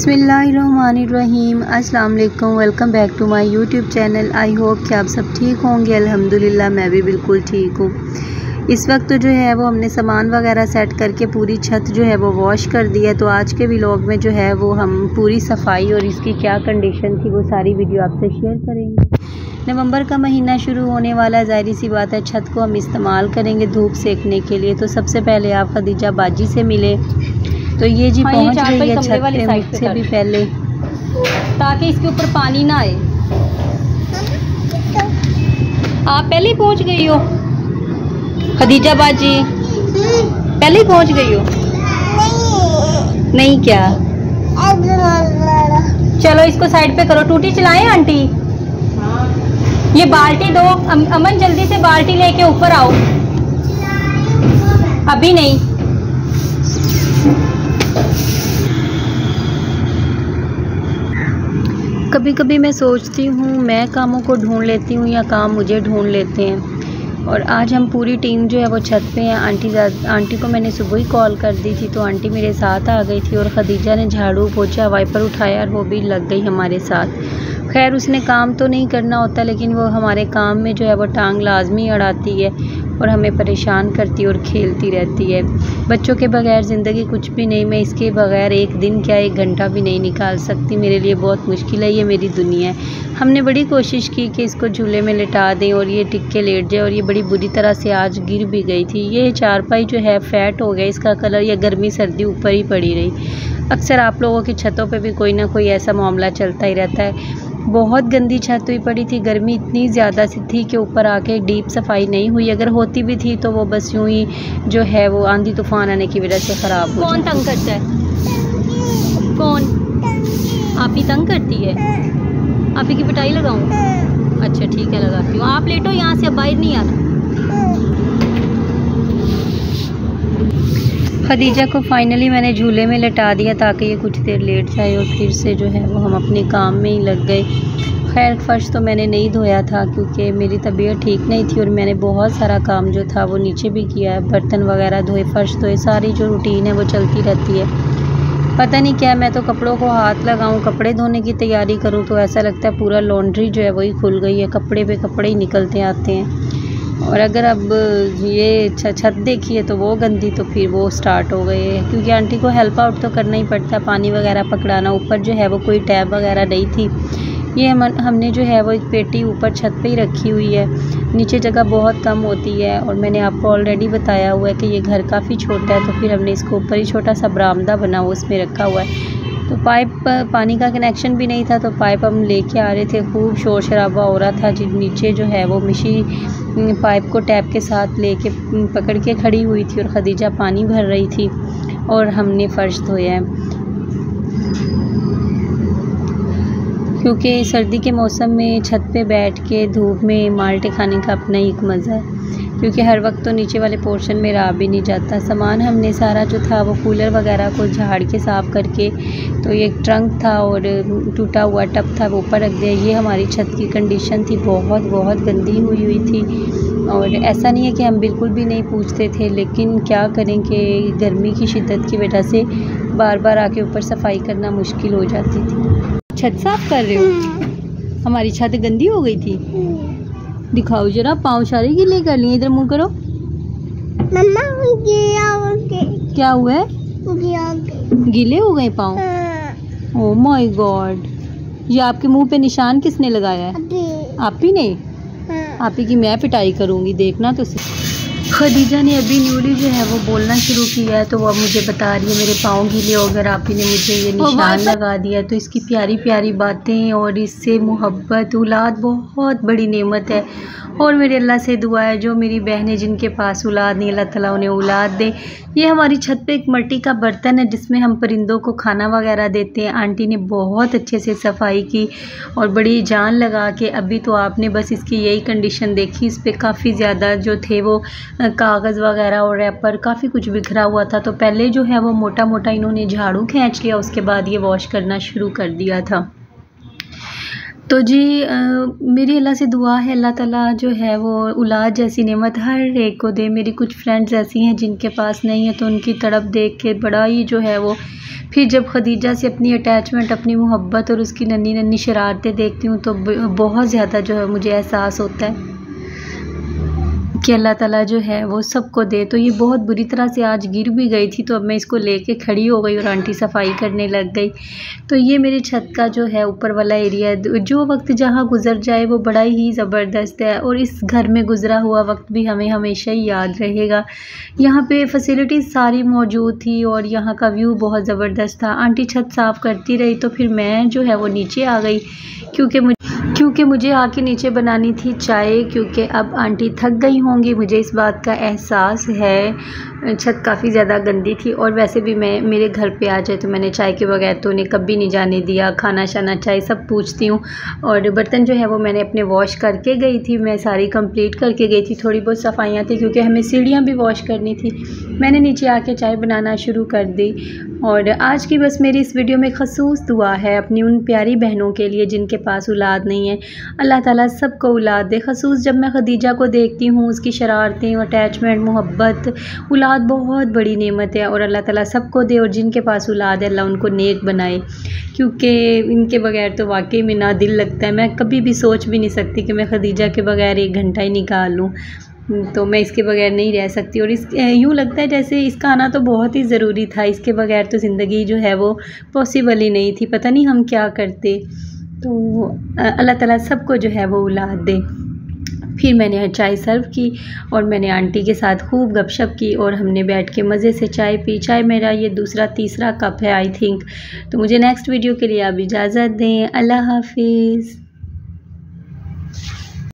बिस्मिल्लाहिर्रहमानिर्रहीम। अस्सलाम वालेकुम। Welcome back to my YouTube channel. I hope कि आप सब ठीक होंगे। अल्हम्दुलिल्लाह मैं भी बिल्कुल ठीक हूँ। इस वक्त तो जो है वो हमने सामान वगैरह सेट करके पूरी छत जो है वो वॉश कर दी है। तो आज के व्लॉग में जो है वो हम पूरी सफाई और इसकी क्या कंडीशन थी वो सारी वीडियो आपसे शेयर करेंगे। नवंबर का महीना शुरू होने वाला, ज़ाहिर सी बात है छत को हम इस्तेमाल करेंगे धूप सेकने के लिए। तो सबसे पहले आप खदीजा बाजी से मिले तो ये जी पहुंच गई है छत पे मुझसे भी पहले, ताकि इसके ऊपर पानी ना आए। आप पहले ही पहुंच गई हो खदीजा बाजी, पहले ही पहुंच गई हो? नहीं क्या? चलो इसको साइड पे करो। टूटी चलाएं आंटी। ये बाल्टी दो। अमन जल्दी से बाल्टी लेके ऊपर आओ। अभी नहीं। कभी कभी मैं सोचती हूँ मैं कामों को ढूंढ लेती हूँ या काम मुझे ढूंढ लेते हैं। और आज हम पूरी टीम जो है वो छत पे हैं। आंटी को मैंने सुबह ही कॉल कर दी थी तो आंटी मेरे साथ आ गई थी और खदीजा ने झाड़ू पोछा वाइपर उठाया और वो भी लग गई हमारे साथ। खैर उसने काम तो नहीं करना होता लेकिन वो हमारे काम में जो है वो टांग लाजमी अड़ाती है और हमें परेशान करती और खेलती रहती है। बच्चों के बगैर ज़िंदगी कुछ भी नहीं। मैं इसके बगैर एक दिन क्या एक घंटा भी नहीं निकाल सकती। मेरे लिए बहुत मुश्किल है, ये मेरी दुनिया है। हमने बड़ी कोशिश की कि इसको झूले में लिटा दें और ये टिक के लेट जाए और ये बड़ी बुरी तरह से आज गिर भी गई थी। ये चारपाई जो है फैट हो गया, इसका कलर या गर्मी सर्दी ऊपर ही पड़ी रही। अक्सर आप लोगों की छतों पर भी कोई ना कोई ऐसा मामला चलता ही रहता है। बहुत गंदी छत हुई पड़ी थी। गर्मी इतनी ज़्यादा सी थी कि ऊपर आके डीप सफाई नहीं हुई। अगर होती भी थी तो वो बस यूं ही जो है वो आंधी तूफान आने की वजह से ख़राब हो। कौन तंग करता है? कौन? आप ही तंग करती है? आप ही की पिटाई लगाऊं? अच्छा ठीक है लगाती हूँ। आप लेटो यहाँ से, अब बाहर नहीं आना। खदीजा को फाइनली मैंने झूले में लेटा दिया ताकि ये कुछ देर लेट जाए और फिर से जो है वो हम अपने काम में ही लग गए। खैर फ़र्श तो मैंने नहीं धोया था क्योंकि मेरी तबीयत ठीक नहीं थी और मैंने बहुत सारा काम जो था वो नीचे भी किया है। बर्तन वगैरह धोए, फ़र्श धोए, सारी जो रूटीन है वो चलती रहती है। पता नहीं क्या, मैं तो कपड़ों को हाथ लगाऊं, कपड़े धोने की तैयारी करूं तो ऐसा लगता है पूरा लॉन्ड्री जो है वही खुल गई है। कपड़े पे कपड़े ही निकलते आते हैं। और अगर अब ये छत देखी है तो वो गंदी, तो फिर वो स्टार्ट हो गई है क्योंकि आंटी को हेल्प आउट तो करना ही पड़ता है, पानी वगैरह पकड़ाना। ऊपर जो है वो कोई टैब वगैरह नहीं थी। ये हमने जो है वो एक पेटी ऊपर छत पे ही रखी हुई है। नीचे जगह बहुत कम होती है और मैंने आपको ऑलरेडी बताया हुआ है कि ये घर काफ़ी छोटा है तो फिर हमने इसको ऊपर ही छोटा सा बरामदा बना हुआ उसमें रखा हुआ है। तो पाइप, पानी का कनेक्शन भी नहीं था तो पाइप हम लेके आ रहे थे। खूब शोर शराबा हो रहा था। नीचे जो है वो मिशी पाइप को टैप के साथ लेके पकड़ के खड़ी हुई थी और खदीजा पानी भर रही थी और हमने फ़र्श धोया है क्योंकि सर्दी के मौसम में छत पे बैठ के धूप में माल्टे खाने का अपना ही एक मज़ा है क्योंकि हर वक्त तो नीचे वाले पोर्शन में रहा भी नहीं जाता। सामान हमने सारा जो था वो कूलर वगैरह को झाड़ के साफ़ करके, तो ये ट्रंक था और टूटा हुआ टब था वो ऊपर रख दिया। ये हमारी छत की कंडीशन थी, बहुत बहुत गंदी हुई थी। और ऐसा नहीं है कि हम बिल्कुल भी नहीं पूछते थे लेकिन क्या करें कि गर्मी की शिद्दत की वजह से बार बार आके ऊपर सफाई करना मुश्किल हो जाती थी। छत साफ कर रहे हो? हमारी छत गंदी हो गई थी। दिखाओ जरा, पाँव सारे गीले कर लिए। इधर मुंह करो। मम्मा क्या हुआ है? गीले हो गए पाँव? Oh my God. ये आपके मुंह पे निशान किसने लगाया है? आप ही ने? आप ही की मैं पिटाई करूँगी, देखना तो सही। खदीजा ने अभी न्यूली जो है वो बोलना शुरू किया है तो वो अब मुझे बता रही है मेरे पाँव गीले हो गए, आप ही ने मुझे ये निशान लगा दिया। तो इसकी प्यारी प्यारी बातें और इससे मोहब्बत, औलाद बहुत बड़ी नेमत है और मेरे अल्लाह से दुआ है जो मेरी बहनें जिनके पास औलाद नहीं, अल्लाह ताला उन्हें औलाद दे। ये हमारी छत पे एक मिट्टी का बर्तन है जिसमें हम परिंदों को खाना वगैरह देते हैं। आंटी ने बहुत अच्छे से सफाई की और बड़ी जान लगा के। अभी तो आपने बस इसकी यही कंडीशन देखी, इस पर काफ़ी ज़्यादा जो थे वो कागज़ वगैरह और रैपर काफ़ी कुछ बिखरा हुआ था। तो पहले जो है वो मोटा मोटा इन्होंने झाड़ू खींच लिया, उसके बाद ये वॉश करना शुरू कर दिया था। तो जी मेरी अल्लाह से दुआ है अल्लाह ताला जो है वो औलाद जैसी नेमत हर एक को दे। मेरी कुछ फ्रेंड्स ऐसी हैं जिनके पास नहीं है तो उनकी तड़प देख के बड़ा ही जो है वो फिर जब खदीजा से अपनी अटैचमेंट, अपनी मोहब्बत और उसकी नन्ही नन्ही शरारतें देखती हूँ तो बहुत ज़्यादा जो है मुझे एहसास होता है कि अल्लाह ताला जो है वो सबको दे। तो ये बहुत बुरी तरह से आज गिर भी गई थी, तो अब मैं इसको लेके खड़ी हो गई और आंटी सफाई करने लग गई। तो ये मेरे छत का जो है ऊपर वाला एरिया है। जो वक्त जहाँ गुजर जाए वो बड़ा ही ज़बरदस्त है और इस घर में गुजरा हुआ वक्त भी हमें हमेशा ही याद रहेगा। यहाँ पे फैसिलिटीज़ सारी मौजूद थी और यहाँ का व्यू बहुत ज़बरदस्त था। आंटी छत साफ़ करती रही तो फिर मैं जो है वो नीचे आ गई क्योंकि मुझे आके नीचे बनानी थी चाय, क्योंकि अब आंटी थक गई होंगी, मुझे इस बात का एहसास है। छत काफ़ी ज़्यादा गंदी थी और वैसे भी मैं मेरे घर पे आ जाए तो मैंने चाय के बगैर तो उन्हें कभी नहीं जाने दिया। खाना शाना चाय सब पूछती हूँ। और बर्तन जो है वो मैंने अपने वॉश करके गई थी, मैं सारी कंप्लीट करके गई थी। थोड़ी बहुत सफाइयाँ थी क्योंकि हमें सीढ़ियाँ भी वॉश करनी थी। मैंने नीचे आके चाय बनाना शुरू कर दी। और आज की बस मेरी इस वीडियो में खसूस दुआ है अपनी उन प्यारी बहनों के लिए जिनके पास औलाद नहीं है। अल्लाह ताला सबको औलाद दे। खसूस जब मैं खदीजा को देखती हूँ, उसकी शरारतें, अटैचमेंट, मोहब्बत, औलाद बहुत बड़ी नेमत है और अल्लाह ताला सबको दे। और जिनके पास औलाद है अल्लाह उनको नेक बनाए, क्योंकि इनके बगैर तो वाकई में ना दिल लगता है। मैं कभी भी सोच भी नहीं सकती कि मैं खदीजा के बगैर 1 घंटा ही निकाल लूँ, तो मैं इसके बगैर नहीं रह सकती। और यूँ लगता है जैसे इसका आना तो बहुत ही ज़रूरी था, इसके बगैर तो ज़िंदगी जो है वो पॉसिबल ही नहीं थी। पता नहीं हम क्या करते। तो अल्लाह ताला सबको जो है वो औलाद दे। फिर मैंने चाय सर्व की और मैंने आंटी के साथ खूब गपशप की और हमने बैठ के मज़े से चाय पी। चाय मेरा ये दूसरा तीसरा कप है आई थिंक। तो मुझे नेक्स्ट वीडियो के लिए आप इजाज़त दें। अल्लाह हाफिज़।